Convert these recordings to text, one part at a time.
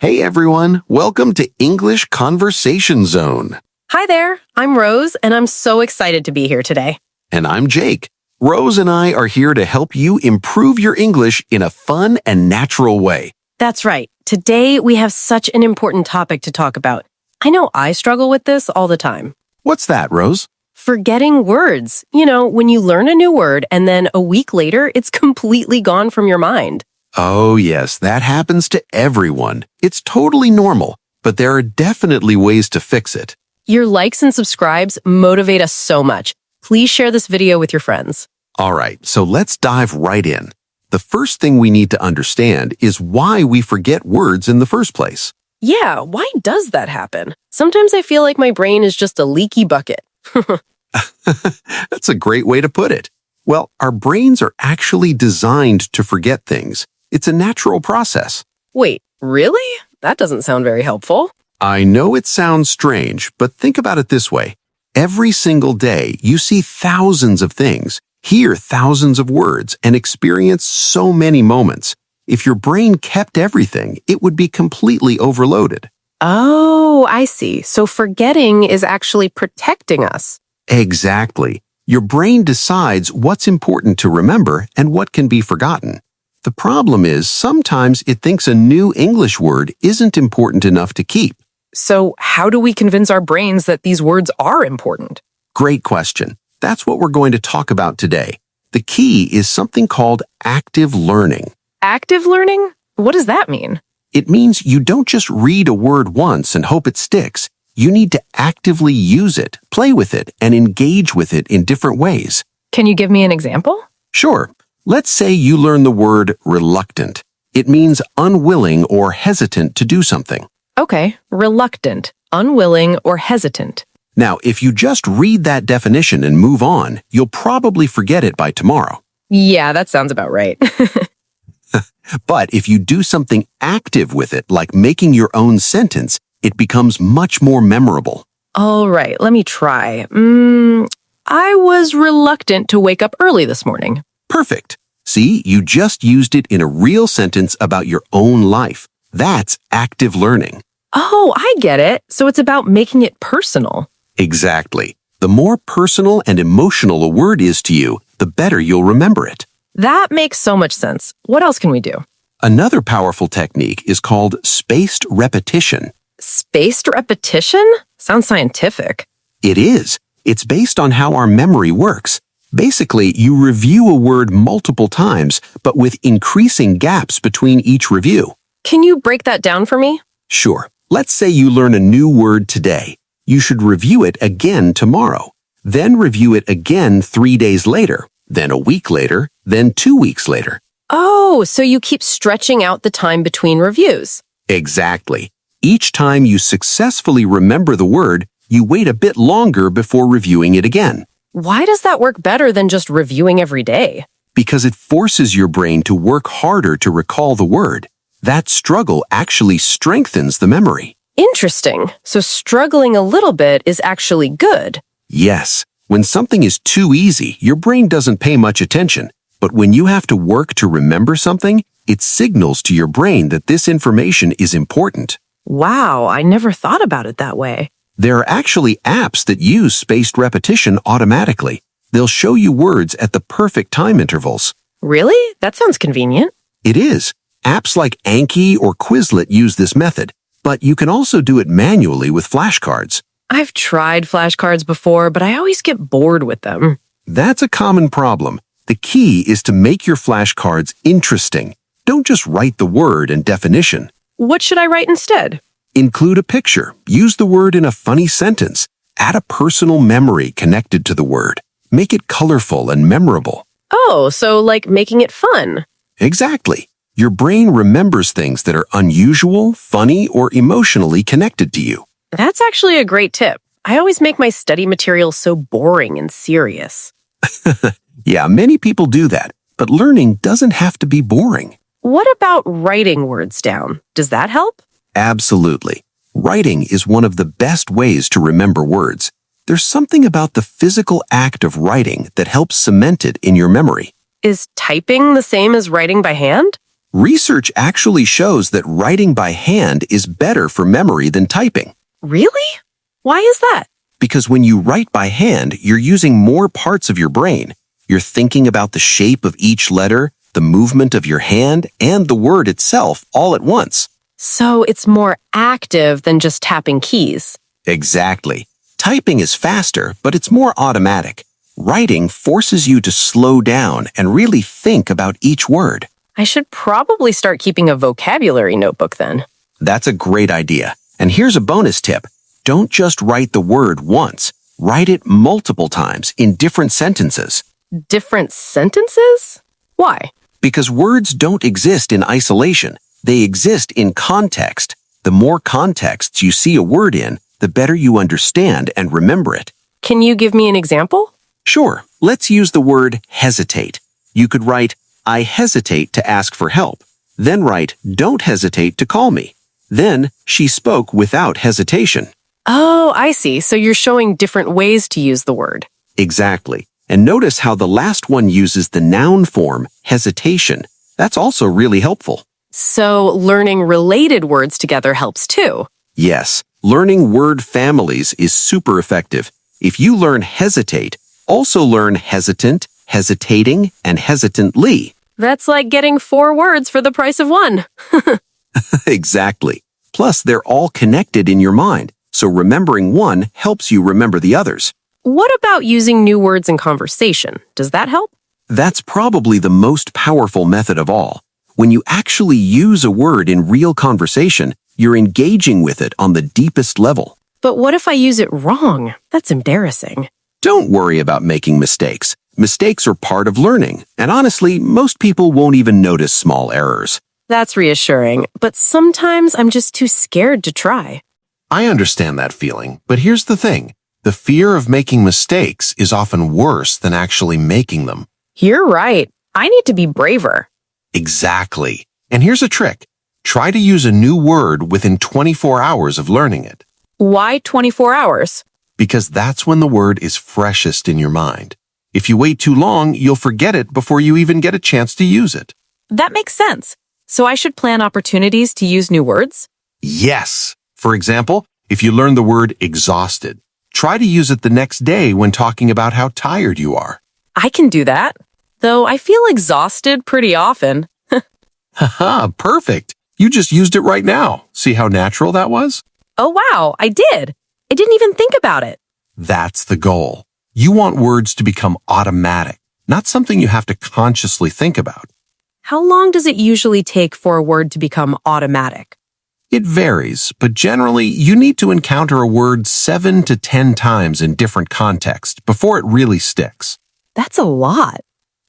Hey everyone, welcome to English Conversation Zone. Hi there, I'm Rose, and I'm so excited to be here today. And I'm Jake. Rose and I are here to help you improve your English in a fun and natural way. That's right. Today we have such an important topic to talk about. I know I struggle with this all the time. What's that, Rose? Forgetting words. You know, when you learn a new word and then a week later, it's completely gone from your mind. Oh yes, that happens to everyone. It's totally normal, but there are definitely ways to fix it. Your likes and subscribes motivate us so much. Please share this video with your friends. All right, so let's dive right in. The first thing we need to understand is why we forget words in the first place. Yeah, why does that happen? Sometimes I feel like my brain is just a leaky bucket. That's a great way to put it. Well, our brains are actually designed to forget things. It's a natural process. Wait, really? That doesn't sound very helpful. I know it sounds strange, but think about it this way. Every single day, you see thousands of things, hear thousands of words, and experience so many moments. If your brain kept everything, it would be completely overloaded. Oh, I see. So forgetting is actually protecting us. Exactly. Your brain decides what's important to remember and what can be forgotten. The problem is sometimes it thinks a new English word isn't important enough to keep. So how do we convince our brains that these words are important? Great question. That's what we're going to talk about today. The key is something called active learning. Active learning? What does that mean? It means you don't just read a word once and hope it sticks. You need to actively use it, play with it, and engage with it in different ways. Can you give me an example? Sure. Let's say you learn the word reluctant. It means unwilling or hesitant to do something. Okay, reluctant, unwilling, or hesitant. Now, if you just read that definition and move on, you'll probably forget it by tomorrow. Yeah, that sounds about right. But if you do something active with it, like making your own sentence, it becomes much more memorable. All right, let me try. I was reluctant to wake up early this morning. Perfect. See, you just used it in a real sentence about your own life. That's active learning. Oh, I get it. So it's about making it personal. Exactly. The more personal and emotional a word is to you, the better you'll remember it. That makes so much sense. What else can we do? Another powerful technique is called spaced repetition. Spaced repetition? Sounds scientific. It is. It's based on how our memory works. Basically, you review a word multiple times, but with increasing gaps between each review. Can you break that down for me? Sure. Let's say you learn a new word today. You should review it again tomorrow. Then review it again 3 days later, then a week later, then 2 weeks later. Oh, so you keep stretching out the time between reviews. Exactly. Each time you successfully remember the word, you wait a bit longer before reviewing it again. Why does that work better than just reviewing every day? Because it forces your brain to work harder to recall the word. That struggle actually strengthens the memory. Interesting. So struggling a little bit is actually good. Yes, when something is too easy, your brain doesn't pay much attention. But when you have to work to remember something, it signals to your brain that this information is important. Wow, I never thought about it that way. There are actually apps that use spaced repetition automatically. They'll show you words at the perfect time intervals. Really? That sounds convenient. It is. Apps like Anki or Quizlet use this method, but you can also do it manually with flashcards. I've tried flashcards before, but I always get bored with them. That's a common problem. The key is to make your flashcards interesting. Don't just write the word and definition. What should I write instead? Include a picture. Use the word in a funny sentence. Add a personal memory connected to the word. Make it colorful and memorable. Oh, so like making it fun. Exactly. Your brain remembers things that are unusual, funny, or emotionally connected to you. That's actually a great tip. I always make my study material so boring and serious. Yeah, many people do that, but learning doesn't have to be boring. What about writing words down? Does that help? Absolutely. Writing is one of the best ways to remember words. There's something about the physical act of writing that helps cement it in your memory. Is typing the same as writing by hand? Research actually shows that writing by hand is better for memory than typing. Really? Why is that? Because when you write by hand, you're using more parts of your brain. You're thinking about the shape of each letter, the movement of your hand, and the word itself all at once. So it's more active than just tapping keys. Exactly. Typing is faster, but it's more automatic. Writing forces you to slow down and really think about each word. I should probably start keeping a vocabulary notebook then. That's a great idea. And here's a bonus tip. Don't just write the word once. Write it multiple times in different sentences. Different sentences? Why? Because words don't exist in isolation. They exist in context. The more contexts you see a word in, the better you understand and remember it. Can you give me an example? Sure, let's use the word hesitate. You could write, I hesitate to ask for help. Then write, don't hesitate to call me. Then, she spoke without hesitation. Oh, I see. So you're showing different ways to use the word. Exactly. And notice how the last one uses the noun form, hesitation. That's also really helpful. So learning related words together helps too. Yes, learning word families is super effective. If you learn hesitate, also learn hesitant, hesitating, and hesitantly. That's like getting 4 words for the price of 1. Exactly. Plus, they're all connected in your mind, so remembering one helps you remember the others. What about using new words in conversation? Does that help? That's probably the most powerful method of all. When you actually use a word in real conversation, you're engaging with it on the deepest level. But what if I use it wrong? That's embarrassing. Don't worry about making mistakes. Mistakes are part of learning, and honestly, most people won't even notice small errors. That's reassuring, but sometimes I'm just too scared to try. I understand that feeling, but here's the thing. The fear of making mistakes is often worse than actually making them. You're right. I need to be braver. Exactly. And here's a trick. Try to use a new word within 24 hours of learning it, Why 24 hours? because that's when the word is freshest in your mind. If you wait too long, you'll forget it before you even get a chance to use it. That makes sense. So I should plan opportunities to use new words? Yes. For example, if you learn the word exhausted, try to use it the next day when talking about how tired you are. I can do that. Though I feel exhausted pretty often. Haha, perfect. You just used it right now. See how natural that was? Oh wow, I did. I didn't even think about it. That's the goal. You want words to become automatic, not something you have to consciously think about. How long does it usually take for a word to become automatic? It varies, but generally you need to encounter a word 7 to 10 times in different contexts before it really sticks. That's a lot.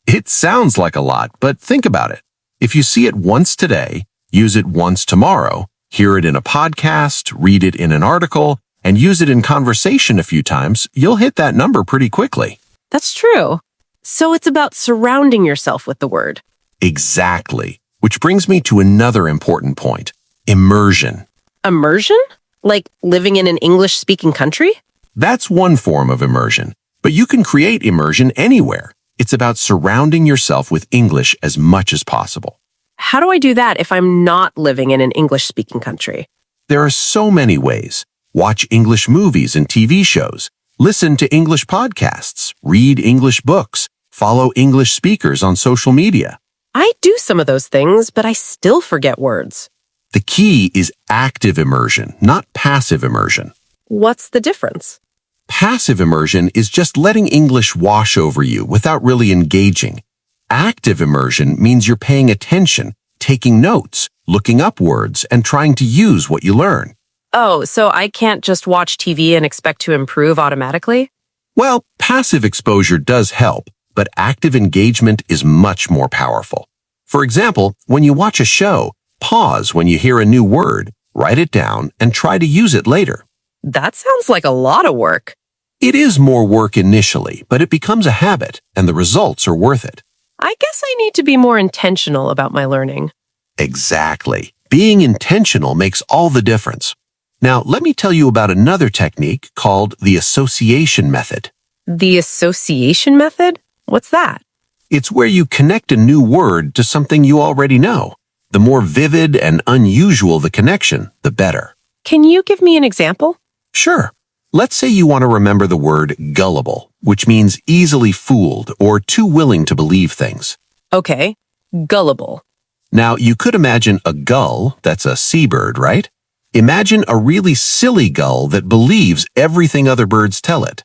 It sounds like a lot, but think about it. If you see it once today, use it once tomorrow, hear it in a podcast, read it in an article, and use it in conversation a few times, you'll hit that number pretty quickly. That's true. So it's about surrounding yourself with the word. Exactly. Which brings me to another important point. Immersion. Immersion? Like living in an English-speaking country? That's one form of immersion, but you can create immersion anywhere. It's about surrounding yourself with English as much as possible. How do I do that if I'm not living in an English-speaking country? There are so many ways. Watch English movies and TV shows, listen to English podcasts, read English books, follow English speakers on social media. I do some of those things, but I still forget words. The key is active immersion, not passive immersion. What's the difference? Passive immersion is just letting English wash over you without really engaging. Active immersion means you're paying attention, taking notes, looking up words, and trying to use what you learn. Oh, so I can't just watch TV and expect to improve automatically? Well, passive exposure does help, but active engagement is much more powerful. For example, when you watch a show, pause when you hear a new word, write it down, and try to use it later. That sounds like a lot of work. It is more work initially, but it becomes a habit, and the results are worth it. I guess I need to be more intentional about my learning. Exactly. Being intentional makes all the difference. Now, let me tell you about another technique called the association method. The association method? What's that? It's where you connect a new word to something you already know. The more vivid and unusual the connection, the better. Can you give me an example? Sure. Let's say you want to remember the word gullible, which means easily fooled or too willing to believe things. Okay, gullible. Now, you could imagine a gull, that's a seabird, right? Imagine a really silly gull that believes everything other birds tell it.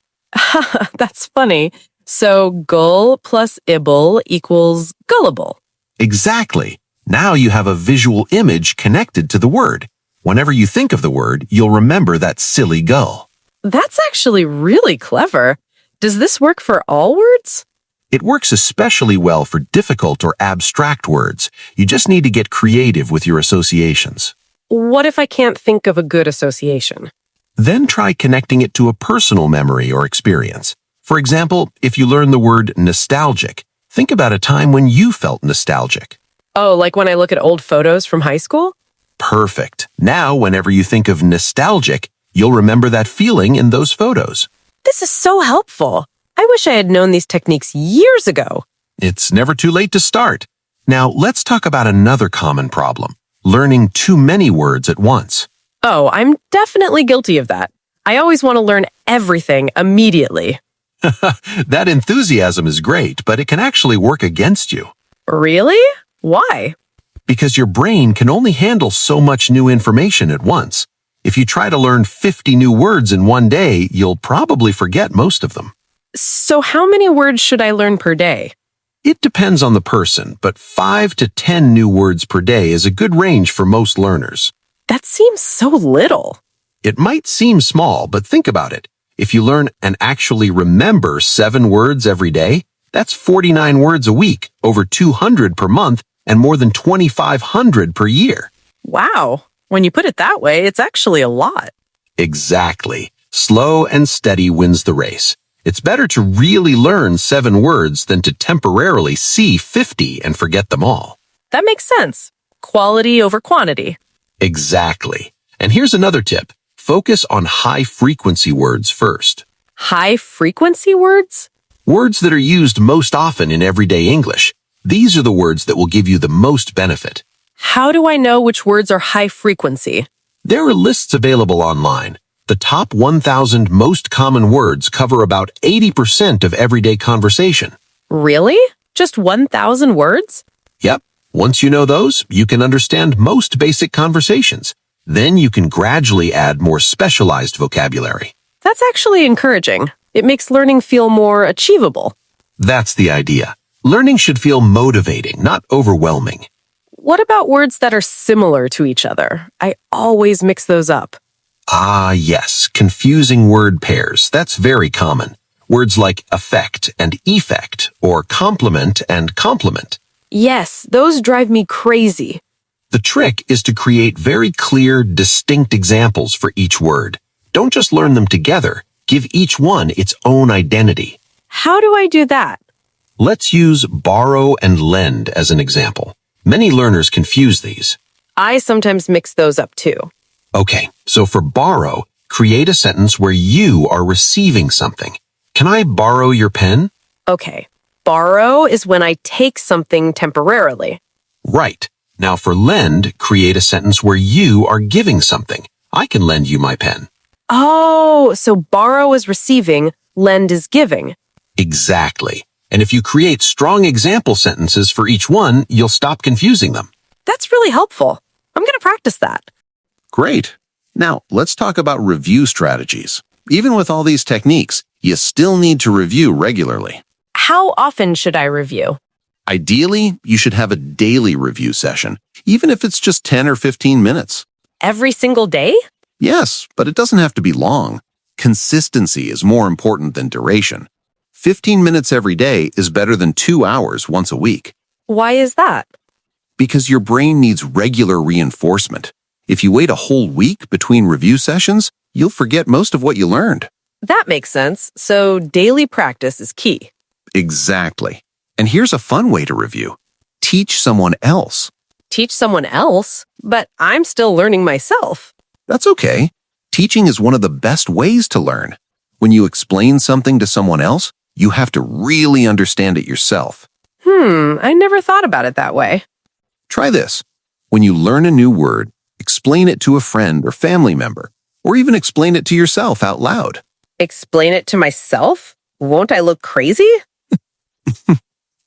That's funny. So gull plus ibble equals gullible. Exactly. Now you have a visual image connected to the word. Whenever you think of the word, you'll remember that silly gull. That's actually really clever. Does this work for all words? It works especially well for difficult or abstract words. You just need to get creative with your associations. What if I can't think of a good association? Then try connecting it to a personal memory or experience. For example, if you learn the word nostalgic, think about a time when you felt nostalgic. Oh, like when I look at old photos from high school? Perfect. Now, whenever you think of nostalgic, you'll remember that feeling in those photos. This is so helpful. I wish I had known these techniques years ago. It's never too late to start. Now, let's talk about another common problem, learning too many words at once. Oh, I'm definitely guilty of that. I always want to learn everything immediately. That enthusiasm is great, but it can actually work against you. Really? Why? Because your brain can only handle so much new information at once. If you try to learn 50 new words in one day, you'll probably forget most of them. So how many words should I learn per day? It depends on the person, but 5 to 10 new words per day is a good range for most learners. That seems so little. It might seem small, but think about it. If you learn and actually remember 7 words every day, that's 49 words a week, over 200 per month, and more than 2,500 per year. Wow. When you put it that way, it's actually a lot. Exactly. Slow and steady wins the race. It's better to really learn 7 words than to temporarily see 50 and forget them all. That makes sense. Quality over quantity. Exactly. And here's another tip. Focus on high-frequency words first. High-frequency words? Words that are used most often in everyday English. These are the words that will give you the most benefit. How do I know which words are high frequency? There are lists available online. The top 1,000 most common words cover about 80% of everyday conversation. Really? Just 1,000 words? Yep. Once you know those, you can understand most basic conversations. Then you can gradually add more specialized vocabulary. That's actually encouraging. It makes learning feel more achievable. That's the idea. Learning should feel motivating, not overwhelming. What about words that are similar to each other? I always mix those up. Ah, yes, confusing word pairs. That's very common. Words like affect and effect, or complement and complement. Yes, those drive me crazy. The trick is to create very clear, distinct examples for each word. Don't just learn them together. Give each one its own identity. How do I do that? Let's use borrow and lend as an example. Many learners confuse these. I sometimes mix those up too. Okay, so for borrow, create a sentence where you are receiving something. Can I borrow your pen? Okay, borrow is when I take something temporarily. Right. Now for lend, create a sentence where you are giving something. I can lend you my pen. Oh, so borrow is receiving, lend is giving. Exactly. And if you create strong example sentences for each one, you'll stop confusing them. That's really helpful. I'm going to practice that. Great. Now, let's talk about review strategies. Even with all these techniques, you still need to review regularly. How often should I review? Ideally, you should have a daily review session, even if it's just 10 or 15 minutes. Every single day? Yes, but it doesn't have to be long. Consistency is more important than duration. 15 minutes every day is better than 2 hours once a week. Why is that? Because your brain needs regular reinforcement. If you wait a whole week between review sessions, you'll forget most of what you learned. That makes sense. So daily practice is key. Exactly. And here's a fun way to review. Teach someone else. Teach someone else, but I'm still learning myself. That's okay. Teaching is one of the best ways to learn. When you explain something to someone else, you have to really understand it yourself. I never thought about it that way. Try this. When you learn a new word, explain it to a friend or family member, or even explain it to yourself out loud. Explain it to myself? Won't I look crazy?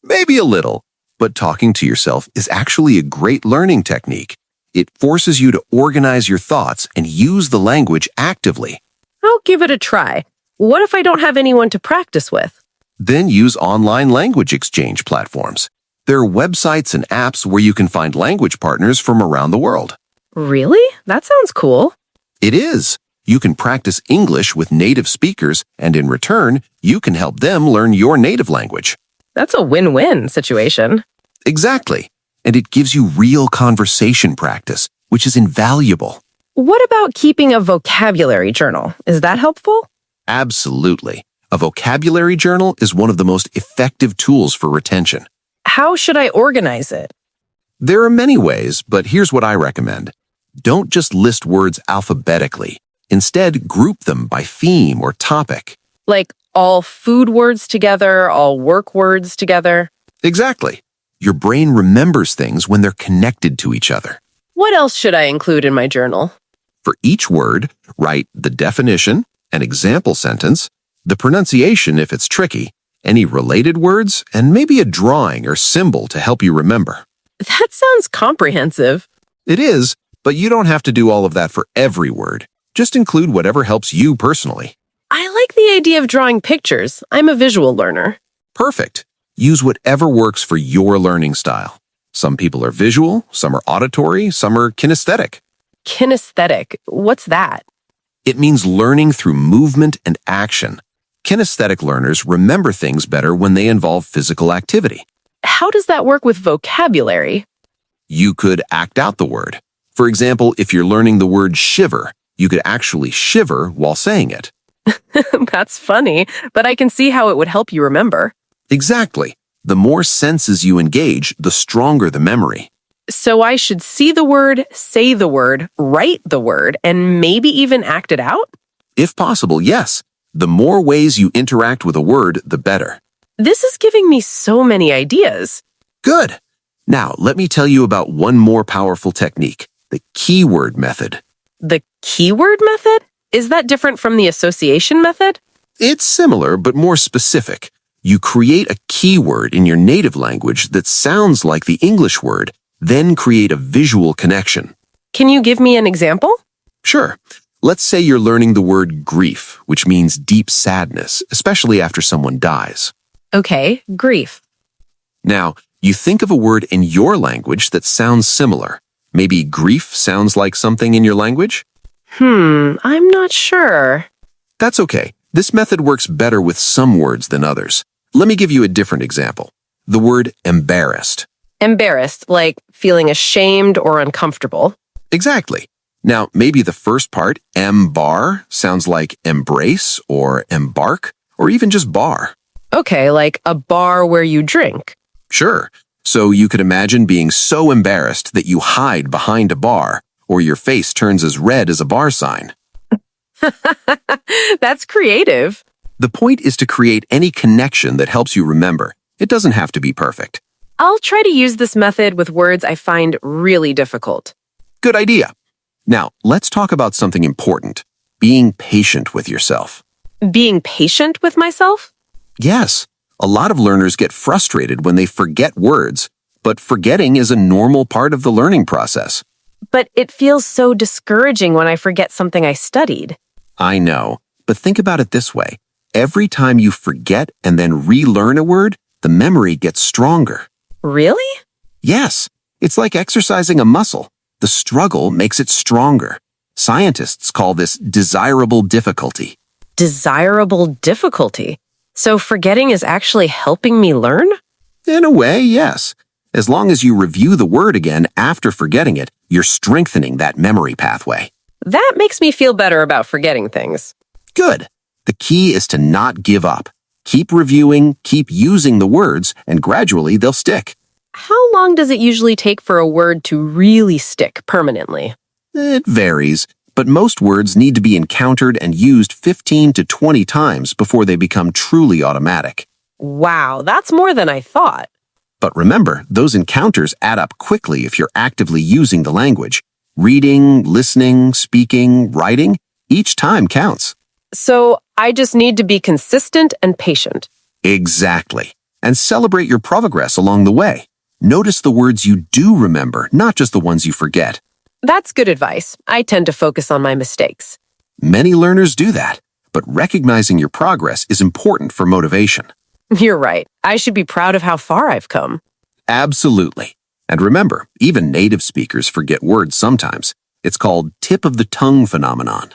Maybe a little, but talking to yourself is actually a great learning technique. It forces you to organize your thoughts and use the language actively. I'll give it a try. What if I don't have anyone to practice with? Then use online language exchange platforms. There are websites and apps where you can find language partners from around the world. Really? That sounds cool. It is. You can practice English with native speakers, and in return, you can help them learn your native language. That's a win-win situation. Exactly. And it gives you real conversation practice, which is invaluable. What about keeping a vocabulary journal? Is that helpful? Absolutely. A vocabulary journal is one of the most effective tools for retention. How should I organize it? There are many ways, but here's what I recommend. Don't just list words alphabetically. Instead, group them by theme or topic. Like all food words together, all work words together? Exactly. Your brain remembers things when they're connected to each other. What else should I include in my journal? For each word, write the definition, an example sentence, the pronunciation if it's tricky, any related words, and maybe a drawing or symbol to help you remember. That sounds comprehensive. It is, but you don't have to do all of that for every word. Just include whatever helps you personally. I like the idea of drawing pictures. I'm a visual learner. Perfect. Use whatever works for your learning style. Some people are visual, some are auditory, some are kinesthetic. Kinesthetic. What's that? It means learning through movement and action. Kinesthetic learners remember things better when they involve physical activity. How does that work with vocabulary? You could act out the word. For example, if you're learning the word shiver, you could actually shiver while saying it. That's funny, but I can see how it would help you remember. Exactly. The more senses you engage, the stronger the memory. So I should see the word, say the word, write the word, and maybe even act it out? If possible, yes. The more ways you interact with a word, the better. This is giving me so many ideas. Good. Now, let me tell you about one more powerful technique, the keyword method. The keyword method? Is that different from the association method? It's similar, but more specific. You create a keyword in your native language that sounds like the English word, then create a visual connection. Can you give me an example? Sure. Let's say you're learning the word grief, which means deep sadness, especially after someone dies. Okay, grief. Now, you think of a word in your language that sounds similar. Maybe grief sounds like something in your language? I'm not sure. That's okay. This method works better with some words than others. Let me give you a different example. The word embarrassed. Embarrassed, like feeling ashamed or uncomfortable. Exactly. Now, maybe the first part, em-bar, sounds like embrace or embark, or even just bar. Okay, like a bar where you drink. Sure. So you could imagine being so embarrassed that you hide behind a bar, or your face turns as red as a bar sign. That's creative. The point is to create any connection that helps you remember. It doesn't have to be perfect. I'll try to use this method with words I find really difficult. Good idea. Now, let's talk about something important. Being patient with yourself. Being patient with myself? Yes, a lot of learners get frustrated when they forget words, but forgetting is a normal part of the learning process. But it feels so discouraging when I forget something I studied. I know, but think about it this way. Every time you forget and then relearn a word, the memory gets stronger. Really? Yes, it's like exercising a muscle. The struggle makes it stronger. Scientists call this desirable difficulty. Desirable difficulty. So forgetting is actually helping me learn? In a way, yes. As long as you review the word again after forgetting it, you're strengthening that memory pathway. That makes me feel better about forgetting things. Good. The key is to not give up. Keep reviewing, keep using the words, and gradually they'll stick. How long does it usually take for a word to really stick permanently? It varies, but most words need to be encountered and used 15 to 20 times before they become truly automatic. Wow, that's more than I thought. But remember, those encounters add up quickly if you're actively using the language. Reading, listening, speaking, writing, each time counts. So I just need to be consistent and patient. Exactly. And celebrate your progress along the way. Notice the words you do remember, not just the ones you forget. That's good advice. I tend to focus on my mistakes. Many learners do that, but recognizing your progress is important for motivation. You're right. I should be proud of how far I've come. Absolutely. And remember, even native speakers forget words sometimes. It's called tip of the tongue phenomenon.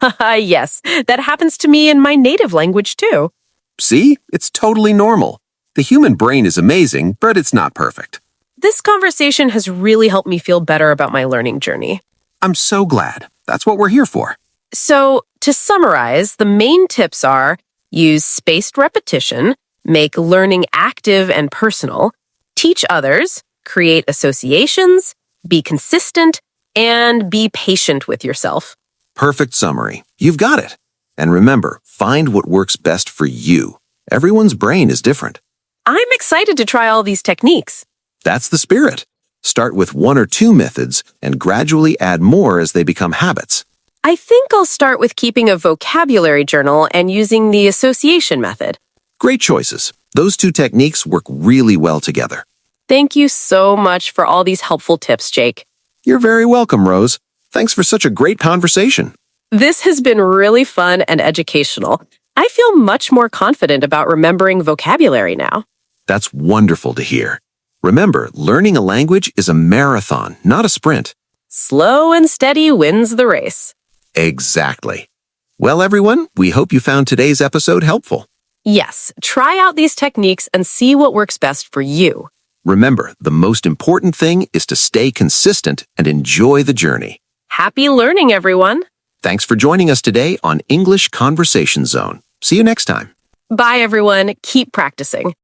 Haha, yes, that happens to me in my native language too. See? It's totally normal. The human brain is amazing, but it's not perfect. This conversation has really helped me feel better about my learning journey. I'm so glad. That's what we're here for. So, to summarize, the main tips are use spaced repetition, make learning active and personal, teach others, create associations, be consistent, and be patient with yourself. Perfect summary. You've got it. And remember, find what works best for you. Everyone's brain is different. I'm excited to try all these techniques. That's the spirit. Start with 1 or 2 methods and gradually add more as they become habits. I think I'll start with keeping a vocabulary journal and using the association method. Great choices. Those 2 techniques work really well together. Thank you so much for all these helpful tips, Jake. You're very welcome, Rose. Thanks for such a great conversation. This has been really fun and educational. I feel much more confident about remembering vocabulary now. That's wonderful to hear. Remember, learning a language is a marathon, not a sprint. Slow and steady wins the race. Exactly. Well, everyone, we hope you found today's episode helpful. Yes, try out these techniques and see what works best for you. Remember, the most important thing is to stay consistent and enjoy the journey. Happy learning, everyone. Thanks for joining us today on English Conversation Zone. See you next time. Bye, everyone. Keep practicing.